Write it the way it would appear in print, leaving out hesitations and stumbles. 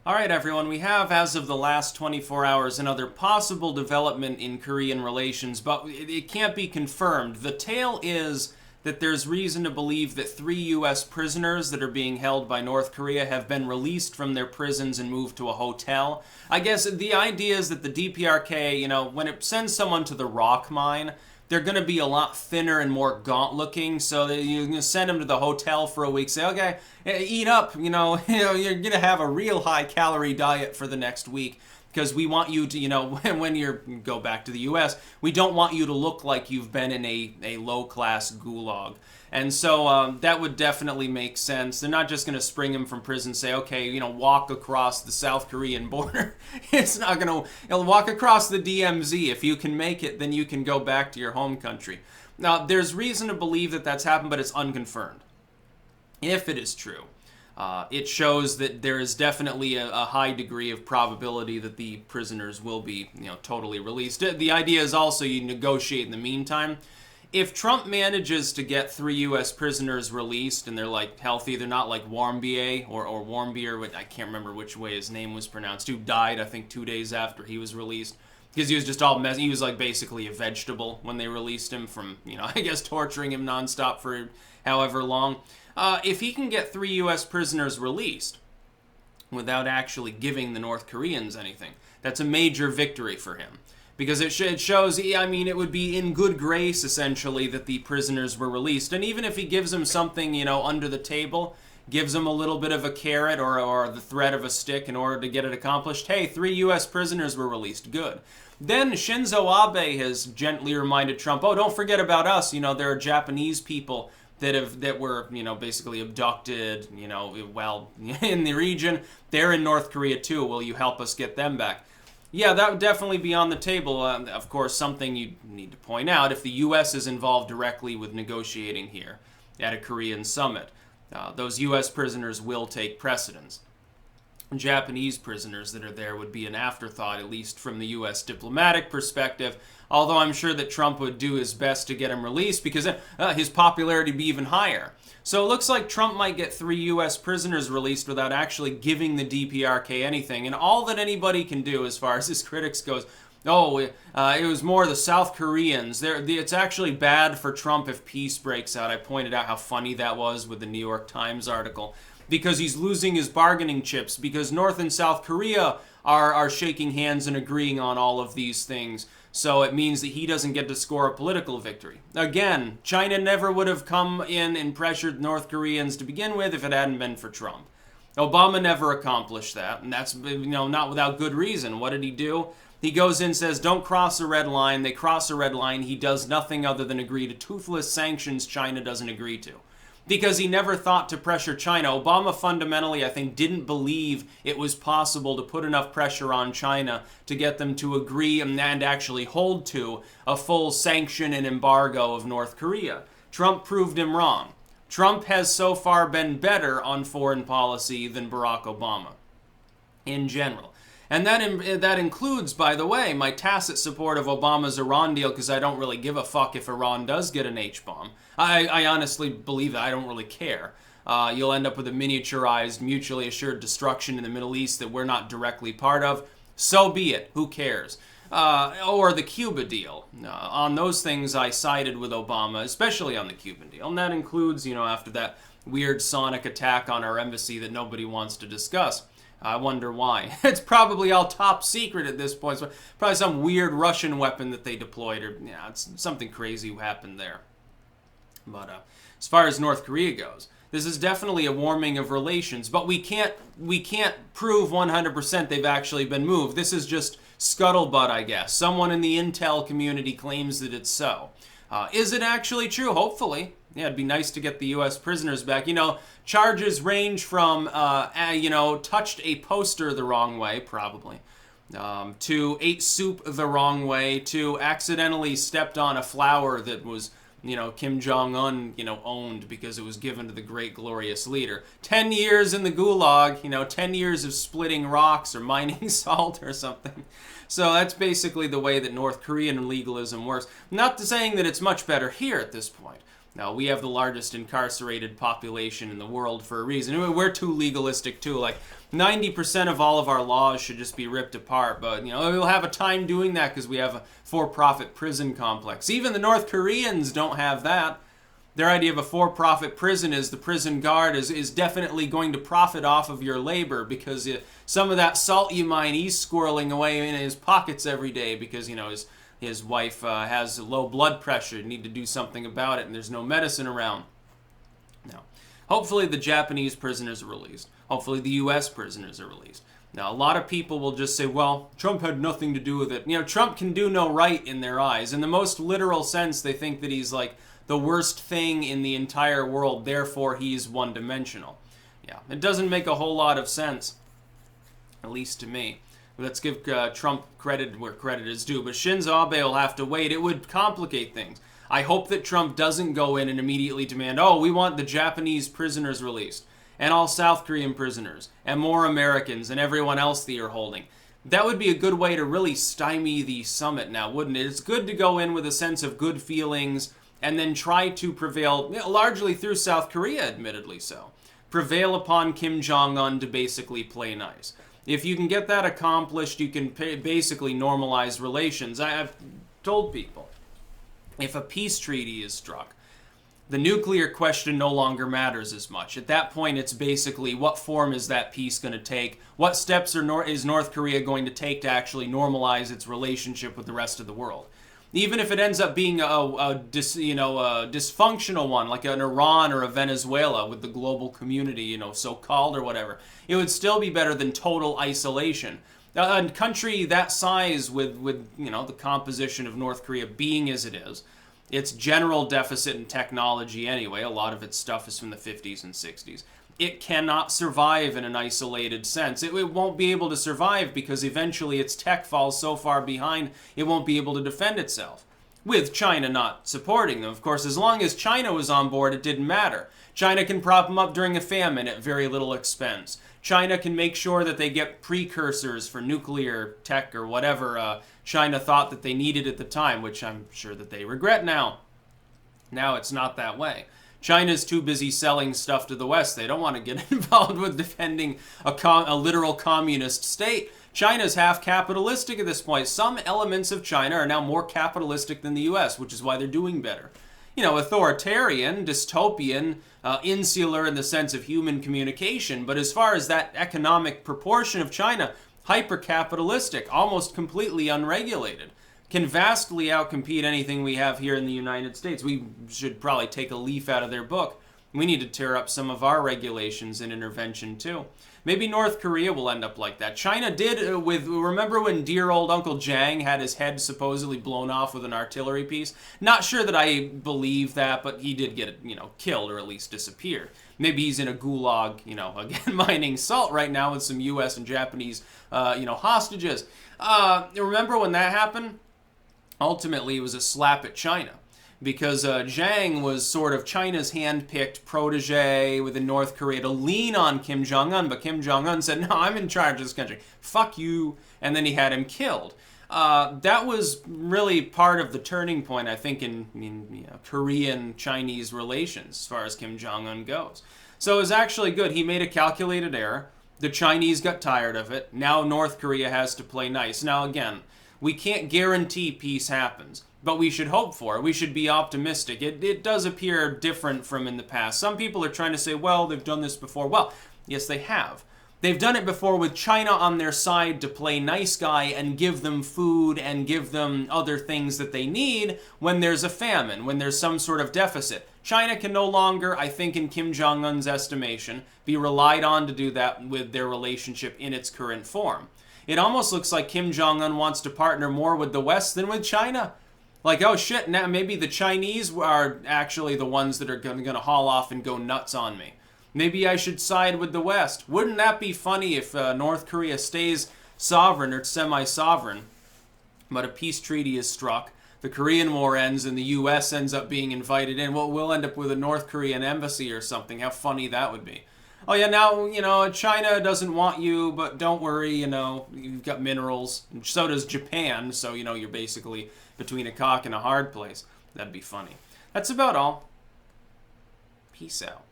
All right, everyone, we have, as of the last 24 hours, another possible development in Korean relations, but it can't be confirmed. The tale is that there's reason to believe that 3 U.S. prisoners that are being held by North Korea have been released from their prisons and moved to a hotel. I guess the idea is that the DPRK, when it sends someone to the rock mine, they're going to be a lot thinner and more gaunt looking, so that you can send them to the hotel for a week, say, okay, eat up, you're going to have a real high calorie diet for the next week, because we want you to, when you go back to the U.S., we don't want you to look like you've been in a low-class gulag. And so that would definitely make sense. They're not just going to spring him from prison, say, okay, walk across the South Korean border. It's not going to, walk across the DMZ. If you can make it, then you can go back to your home country. Now, there's reason to believe that that's happened, but it's unconfirmed. If it is true, it shows that there is definitely a high degree of probability that the prisoners will be, totally released. The idea is also you negotiate in the meantime. If Trump manages to get 3 U.S. prisoners released and they're like healthy, they're not like Warmbier or Warmbier, I can't remember which way his name was pronounced, who died, I think, 2 days after he was released. Because he was just all messy. He was like basically a vegetable when they released him from, I guess torturing him nonstop for however long. If he can get 3 U.S. prisoners released without actually giving the North Koreans anything, that's a major victory for him. Because it shows, it would be in good grace, essentially, that the prisoners were released. And even if he gives them something, under the table, gives them a little bit of a carrot or the thread of a stick in order to get it accomplished, hey, 3 U.S. prisoners were released, good. Then Shinzo Abe has gently reminded Trump, oh, don't forget about us, there are Japanese people that were, basically abducted, while in the region. They're in North Korea too. Will you help us get them back? Yeah, that would definitely be on the table. Of course, something you need to point out, if the U.S. is involved directly with negotiating here at a Korean summit, those U.S. prisoners will take precedence. Japanese prisoners that are there would be an afterthought, at least from the U.S. diplomatic perspective, although I'm sure that Trump would do his best to get him released because his popularity would be even higher. So it looks like Trump might get 3 U.S. prisoners released without actually giving the DPRK anything. And all that anybody can do, as far as his critics goes, it was more the South Koreans. It's actually bad for Trump if peace breaks out. I pointed out how funny that was with the New York Times article. Because he's losing his bargaining chips, because North and South Korea are shaking hands and agreeing on all of these things. So it means that he doesn't get to score a political victory. Again, China never would have come in and pressured North Koreans to begin with if it hadn't been for Trump. Obama never accomplished that, and that's not without good reason. What did he do? He goes in and says, don't cross a red line. They cross a red line. He does nothing other than agree to toothless sanctions China doesn't agree to. Because he never thought to pressure China. Obama fundamentally, I think, didn't believe it was possible to put enough pressure on China to get them to agree and actually hold to a full sanction and embargo of North Korea. Trump proved him wrong. Trump has so far been better on foreign policy than Barack Obama, in general. And that includes, by the way, my tacit support of Obama's Iran deal, because I don't really give a fuck if Iran does get an H-bomb. I honestly believe that. I don't really care. You'll end up with a miniaturized, mutually assured destruction in the Middle East that we're not directly part of. So be it. Who cares? Or the Cuba deal. On those things, I sided with Obama, especially on the Cuban deal. And that includes, after that weird sonic attack on our embassy that nobody wants to discuss. I wonder why. It's probably all top secret at this point. So probably some weird Russian weapon that they deployed, or it's something crazy happened there. But as far as North Korea goes, this is definitely a warming of relations. But we can't prove 100% they've actually been moved. This is just scuttlebutt, I guess. Someone in the intel community claims that it's so. Is it actually true? Hopefully. Yeah, it'd be nice to get the U.S. prisoners back. Charges range from, touched a poster the wrong way, probably, to ate soup the wrong way, to accidentally stepped on a flower that was, Kim Jong-un, owned because it was given to the great glorious leader. 10 years in the gulag, 10 years of splitting rocks or mining salt or something. So that's basically the way that North Korean legalism works. Not saying that it's much better here at this point. Now, we have the largest incarcerated population in the world for a reason. We're too legalistic, too. Like, 90% of all of our laws should just be ripped apart. But, we'll have a time doing that because we have a for-profit prison complex. Even the North Koreans don't have that. Their idea of a for-profit prison is the prison guard is definitely going to profit off of your labor because some of that salt you mine, he's squirreling away in his pockets every day because, his wife has low blood pressure, you need to do something about it, and there's no medicine around. Now, hopefully the Japanese prisoners are released. Hopefully the U.S. prisoners are released. Now, a lot of people will just say, well, Trump had nothing to do with it. Trump can do no right in their eyes. In the most literal sense, they think that he's like the worst thing in the entire world, therefore he's one-dimensional. Yeah, it doesn't make a whole lot of sense, at least to me. Let's give Trump credit where credit is due. But Shinzo Abe will have to wait. It would complicate things. I hope that Trump doesn't go in and immediately demand, we want the Japanese prisoners released, and all South Korean prisoners, and more Americans, and everyone else that you're holding. That would be a good way to really stymie the summit now, wouldn't it? It's good to go in with a sense of good feelings, and then try to prevail, largely through South Korea, admittedly so, prevail upon Kim Jong-un to basically play nice. If you can get that accomplished, you can basically normalize relations. I've told people, if a peace treaty is struck, the nuclear question no longer matters as much. At that point, it's basically what form is that peace going to take? What steps is North Korea going to take to actually normalize its relationship with the rest of the world? Even if it ends up being a dysfunctional one, like an Iran or a Venezuela with the global community, so-called or whatever, it would still be better than total isolation. A country that size with the composition of North Korea being as it is, its general deficit in technology anyway, a lot of its stuff is from the 50s and 60s, it cannot survive in an isolated sense. It won't be able to survive because eventually its tech falls so far behind it won't be able to defend itself. With China not supporting them. Of course, as long as China was on board, it didn't matter. China can prop them up during a famine at very little expense. China can make sure that they get precursors for nuclear tech or whatever China thought that they needed at the time, which I'm sure that they regret now. Now it's not that way. China's too busy selling stuff to the West. They don't want to get involved with defending a literal communist state. China's half capitalistic at this point. Some elements of China are now more capitalistic than the U.S., which is why they're doing better. Authoritarian, dystopian, insular in the sense of human communication, but as far as that economic proportion of China, hyper-capitalistic, almost completely unregulated. Can vastly outcompete anything we have here in the United States. We should probably take a leaf out of their book. We need to tear up some of our regulations and intervention too. Maybe North Korea will end up like that. China did remember when dear old Uncle Jang had his head supposedly blown off with an artillery piece? Not sure that I believe that, but he did get, killed or at least disappeared. Maybe he's in a gulag, again, mining salt right now with some U.S. and Japanese, hostages. Remember when that happened? Ultimately, it was a slap at China because Zhang was sort of China's hand-picked protege within North Korea to lean on Kim Jong-un, but Kim Jong-un said, no, I'm in charge of this country. Fuck you. And then he had him killed. That was really part of the turning point, I think, in Korean-Chinese relations as far as Kim Jong-un goes. So it was actually good. He made a calculated error. The Chinese got tired of it. Now North Korea has to play nice. Now, again, we can't guarantee peace happens, but we should hope for it. We should be optimistic. It does appear different from in the past. Some people are trying to say, well, they've done this before. Well, yes, they have. They've done it before with China on their side to play nice guy and give them food and give them other things that they need when there's a famine, when there's some sort of deficit. China can no longer, I think in Kim Jong-un's estimation, be relied on to do that with their relationship in its current form. It almost looks like Kim Jong-un wants to partner more with the West than with China. Like, oh shit, now maybe the Chinese are actually the ones that are going to haul off and go nuts on me. Maybe I should side with the West. Wouldn't that be funny if North Korea stays sovereign or semi-sovereign, but a peace treaty is struck, the Korean War ends, and the U.S. ends up being invited in? Well, we'll end up with a North Korean embassy or something. How funny that would be. Oh yeah, now, China doesn't want you, but don't worry, you've got minerals. And so does Japan, so, you're basically between a cock and a hard place. That'd be funny. That's about all. Peace out.